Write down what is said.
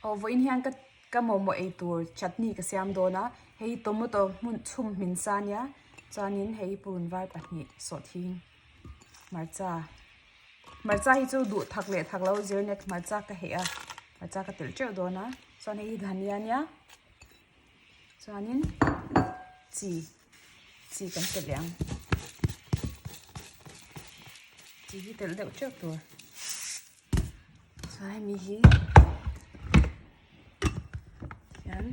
over in hian ka momo ei tur chutney ka siam do na hei tomato mun chum min san ya chanin hei pun vai pahni so thing marcha hi chu du thak le thak lo zirnek marcha ka he a marcha ka tel cheu do na chuan hei dhania nia chuanin chi kan tel yang chi hi tel deuh cheu tur sai mi hi yan